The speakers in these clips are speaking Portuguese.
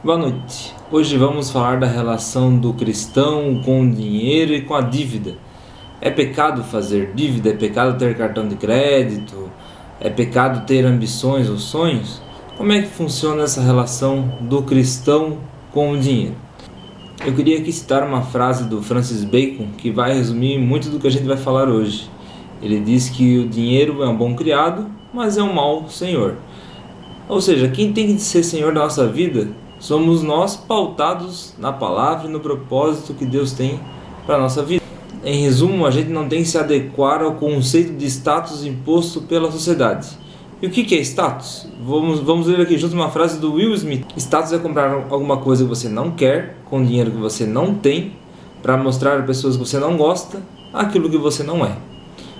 Boa noite. Hoje vamos falar da relação do cristão com o dinheiro e com a dívida. É pecado fazer dívida? É pecado ter cartão de crédito? É pecado ter ambições ou sonhos? Como é que funciona essa relação do cristão com o dinheiro? Eu queria aqui citar uma frase do Francis Bacon que vai resumir muito do que a gente vai falar hoje. Ele diz que o dinheiro é um bom criado, mas é um mau senhor. Ou seja, quem tem que ser senhor da nossa vida somos nós, pautados na palavra e no propósito que Deus tem para a nossa vida. Em resumo, a gente não tem que se adequar ao conceito de status imposto pela sociedade. E o que é status? Vamos ler aqui junto uma frase do Will Smith. Status é comprar alguma coisa que você não quer, com dinheiro que você não tem, para mostrar a pessoas que você não gosta aquilo que você não é.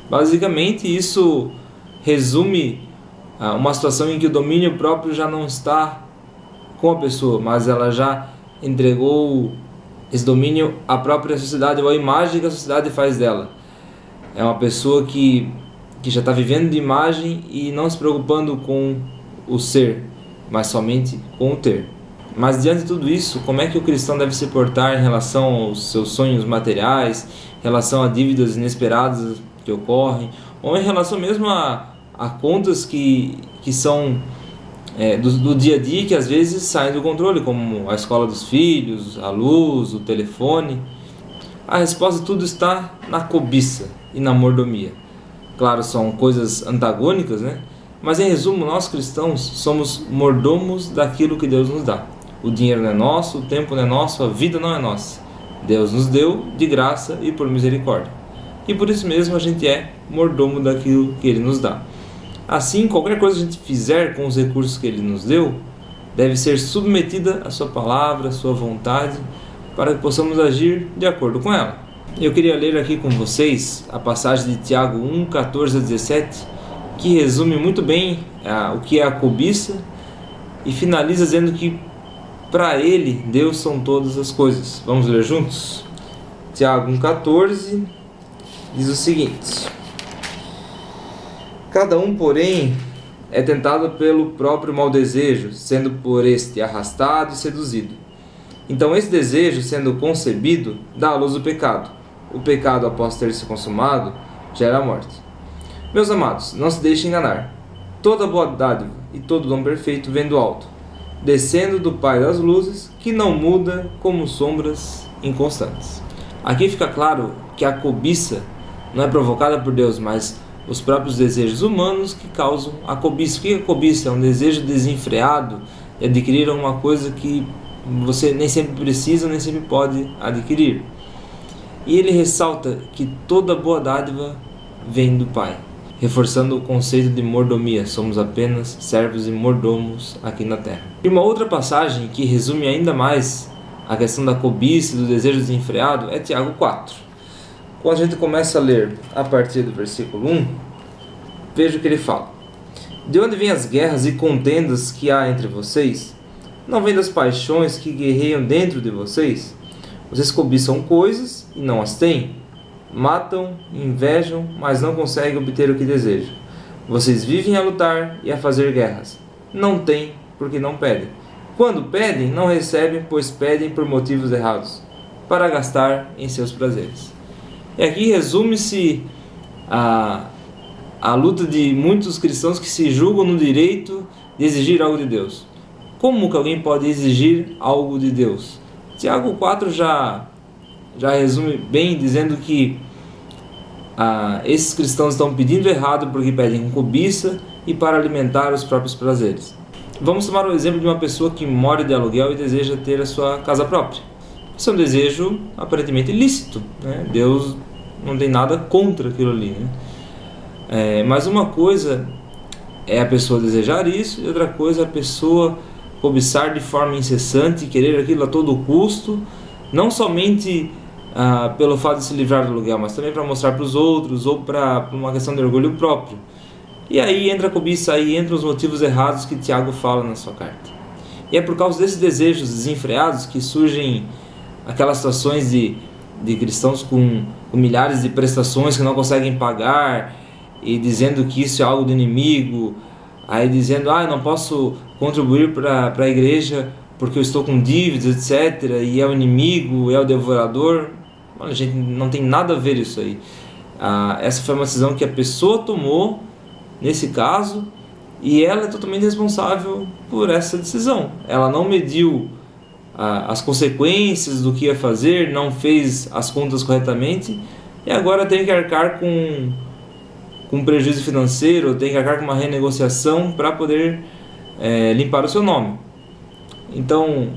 Basicamente, isso resume uma situação em que o domínio próprio já não está com a pessoa, mas ela já entregou esse domínio à própria sociedade ou à imagem que a sociedade faz dela. É uma pessoa que já está vivendo de imagem e não se preocupando com o ser, mas somente com o ter. Mas diante de tudo isso, como é que o cristão deve se portar em relação aos seus sonhos materiais, em relação a dívidas inesperadas que ocorrem, ou em relação mesmo a contas que são do dia a dia, que às vezes saem do controle, como a escola dos filhos, a luz, o telefone? A resposta de tudo está na cobiça e na mordomia. Claro, são coisas antagônicas, né? Mas em resumo, nós cristãos somos mordomos daquilo que Deus nos dá. O dinheiro não é nosso, o tempo não é nosso, a vida não é nossa. Deus nos deu de graça e por misericórdia. E por isso mesmo a gente é mordomo daquilo que Ele nos dá. Assim, qualquer coisa que a gente fizer com os recursos que Ele nos deu, deve ser submetida à Sua palavra, à Sua vontade, para que possamos agir de acordo com ela. Eu queria ler aqui com vocês a passagem de Tiago 1, 14 a 17, que resume muito bem o que é a cobiça e finaliza dizendo que para Ele, Deus são todas as coisas. Vamos ler juntos? Tiago 1, 14 diz o seguinte: cada um, porém, é tentado pelo próprio mau desejo, sendo por este arrastado e seduzido. Então esse desejo, sendo concebido, dá à luz o pecado. O pecado, após ter se consumado, gera a morte. Meus amados, não se deixem enganar. Toda boa dádiva e todo dom perfeito vem do alto, descendo do Pai das luzes, que não muda como sombras inconstantes. Aqui fica claro que a cobiça não é provocada por Deus, mas os próprios desejos humanos que causam a cobiça. O que é cobiça? É um desejo desenfreado de adquirir uma coisa que você nem sempre precisa, nem sempre pode adquirir. E ele ressalta que toda boa dádiva vem do Pai, reforçando o conceito de mordomia. Somos apenas servos e mordomos aqui na terra. E uma outra passagem que resume ainda mais a questão da cobiça e do desejo desenfreado é Tiago 4. Quando a gente começa a ler a partir do versículo 1, veja o que ele fala. De onde vêm as guerras e contendas que há entre vocês? Não vêm das paixões que guerreiam dentro de vocês? Vocês cobiçam coisas e não as têm? Matam e invejam, mas não conseguem obter o que desejam. Vocês vivem a lutar e a fazer guerras. Não têm, porque não pedem. Quando pedem, não recebem, pois pedem por motivos errados, para gastar em seus prazeres. E aqui resume-se a luta de muitos cristãos que se julgam no direito de exigir algo de Deus. Como que alguém pode exigir algo de Deus? Tiago 4 já resume bem, dizendo que esses cristãos estão pedindo errado porque pedem com cobiça e para alimentar os próprios prazeres. Vamos tomar o exemplo de uma pessoa que mora de aluguel e deseja ter a sua casa própria. Isso é um desejo aparentemente ilícito, né? Deus não tem nada contra aquilo ali, né? Mas uma coisa é a pessoa desejar isso e outra coisa é a pessoa cobiçar de forma incessante, querer aquilo a todo custo, não somente pelo fato de se livrar do aluguel, mas também para mostrar para os outros ou para uma questão de orgulho próprio. E aí entra a cobiça, aí entram os motivos errados que Tiago fala na sua carta. E é por causa desses desejos desenfreados que surgem aquelas situações de cristãos com milhares de prestações que não conseguem pagar e dizendo que isso é algo do inimigo, aí dizendo, não posso contribuir para a igreja porque eu estou com dívidas, etc., e é o inimigo, é o devorador. Olha, gente, não tem nada a ver isso aí. Essa foi uma decisão que a pessoa tomou, nesse caso, e ela é totalmente responsável por essa decisão. Ela não mediu as consequências do que ia fazer, não fez as contas corretamente, e agora tem que arcar com prejuízo financeiro, tem que arcar com uma renegociação para poder limpar o seu nome. Então,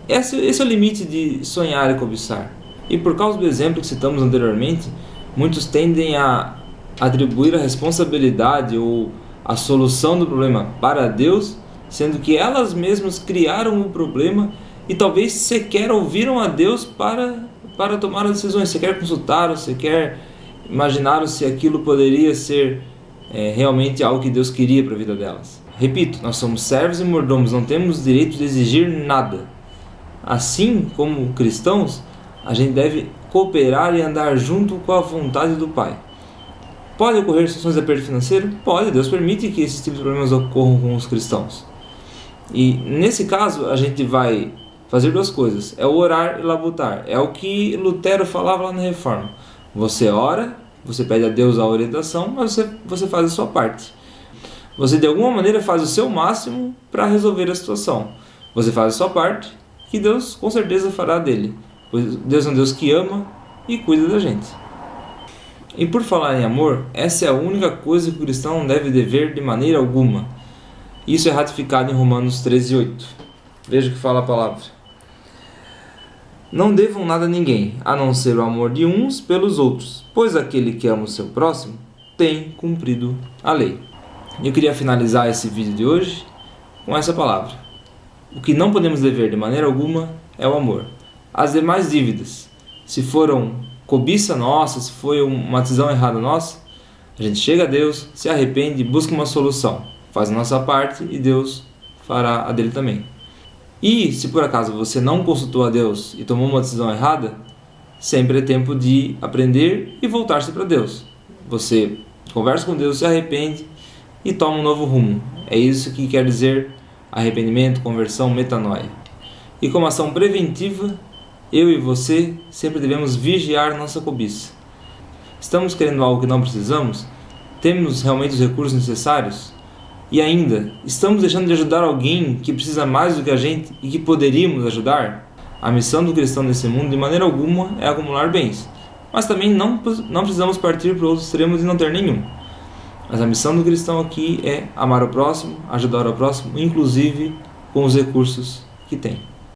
esse é o limite de sonhar e cobiçar. E por causa do exemplo que citamos anteriormente, muitos tendem a atribuir a responsabilidade ou a solução do problema para Deus, sendo que elas mesmas criaram o problema e talvez sequer ouviram a Deus para tomar as decisões. Sequer consultaram, sequer imaginaram se aquilo poderia ser realmente algo que Deus queria para a vida delas. Repito, nós somos servos e mordomos, não temos direito de exigir nada. Assim como cristãos, a gente deve cooperar e andar junto com a vontade do Pai. Pode ocorrer situações de aperto financeiro? Pode, Deus permite que esses tipos de problemas ocorram com os cristãos. E nesse caso, a gente vai fazer duas coisas: é o orar e labutar. É o que Lutero falava lá na Reforma. Você ora, você pede a Deus a orientação, mas você faz a sua parte. Você de alguma maneira faz o seu máximo para resolver a situação. Você faz a sua parte, que Deus com certeza fará dele. Pois Deus é um Deus que ama e cuida da gente. E por falar em amor, essa é a única coisa que o cristão não deve dever de maneira alguma. Isso é ratificado em Romanos 13:8. Veja o que fala a palavra. Não devam nada a ninguém, a não ser o amor de uns pelos outros, pois aquele que ama o seu próximo tem cumprido a lei. Eu queria finalizar esse vídeo de hoje com essa palavra. O que não podemos dever de maneira alguma é o amor. As demais dívidas, se foram cobiça nossa, se foi uma decisão errada nossa, a gente chega a Deus, se arrepende e busca uma solução. Faz a nossa parte e Deus fará a dele também. E se por acaso você não consultou a Deus e tomou uma decisão errada, sempre é tempo de aprender e voltar-se para Deus. Você conversa com Deus, se arrepende e toma um novo rumo. É isso que quer dizer arrependimento, conversão, metanoia. E como ação preventiva, eu e você sempre devemos vigiar nossa cobiça. Estamos querendo algo que não precisamos? Temos realmente os recursos necessários? E ainda, estamos deixando de ajudar alguém que precisa mais do que a gente e que poderíamos ajudar? A missão do cristão nesse mundo, de maneira alguma, é acumular bens. Mas também não precisamos partir para outros extremos e não ter nenhum. Mas a missão do cristão aqui é amar o próximo, ajudar o próximo, inclusive com os recursos que tem.